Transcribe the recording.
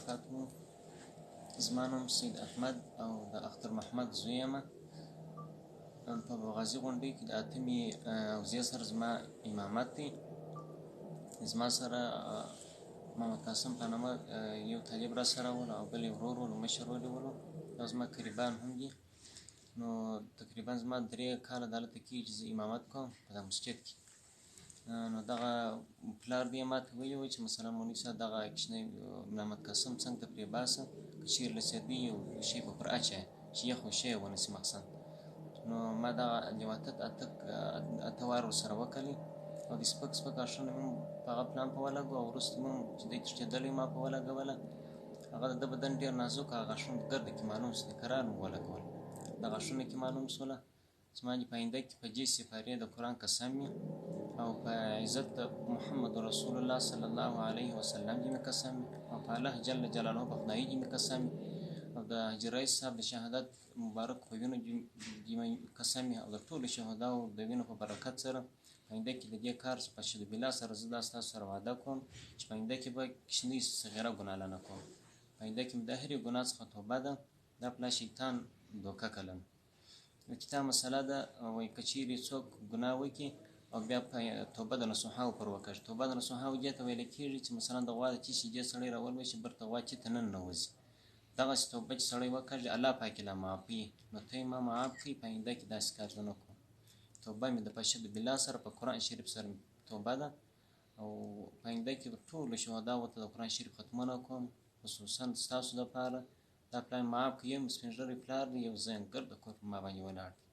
وبرکاته. زما نوم سید احمد او د اختر محمد زوی یم. په غازي غونډۍ کې د اتمې حوزې سره زما امامت دی. زما سره محمد قاسم په نامه یو طالب را سره ول او بل یې ورور ول، مشر ولې ولو، دا زما قریبان هم دي. نو تقریبا زما 3 کاله دلته کېږي چې زه امامت کوم په دا مسجد کې. نو دغه پلار دې ما ته ویلي وو چې مثلا مولوي صاحب دغه کوچنی محمد قاسم څنګ ته پرېباسه، که چېرې له سیدۍ یو شی به پر اچوې چې یخ وشی یې ونیسي مقصد. نو ما دغه لیواتت اته وار ورسره وکړلې او د سپک سپک غاښونه مې هم په هغه پلان په ولګو او وروسته مې هم چې دی تښتېدلی ما په ولګوله. هغه د ده بدن ډېر نازک، هغه غاښونه په ګرده کې معلوم شو، د کرار مې ولګول. د غاښونه کې معلوم شوله. زما دې په آینده کې په دې سپارې د قرآن قسم وي او په عزت د محمد رسول الله صلی الله علیه وسلم دې مې قسم وي او په الله جل جلاله په خدایي دې مې قسم وي او د حاجي رئیس صاحب د شهادت مبارک په وینو دې مې قسم وي او د ټولو شهداو د وینو په برکت سره په آینده کې د دې کار په شهد بالله سره زه دا ستاسو سره وعده کوم چې په آینده کې به کوچنۍ صغیره ګناه نه کوم. په آینده کې مې د هرې ګناه څخه توبه ده. دا پلا شیطان دوکه کلن. د کتاب مسله ده، وایي که چیرې څوک ګناه وکړي او بیا په توبه د نصوحاو پر وکړي. توبه د نصوحاو دې ته ویل کېږي چې مثلا د غوا د تیشې دې سړی راولوشي برته غوا چېرته ننوځي. دغسې توبه چې سړی وکړي الله پاک یې لا معافوي. نو ته یې ما معاف کړي، په آینده کې داسې کار زه نه کوم. توبه مې د پشهد بالله سره په قرآن شریف سره توبه ده او په آینده کې ټولو شهداو ته د قرآن شریف ختمونه کوم، خصوصا ستاسو دپاره. دا پلار مې معاف کړي. یو مې سپین ږیری پلار دی، یو زه یم، ګرده کور په ما باندې ولاړ دی.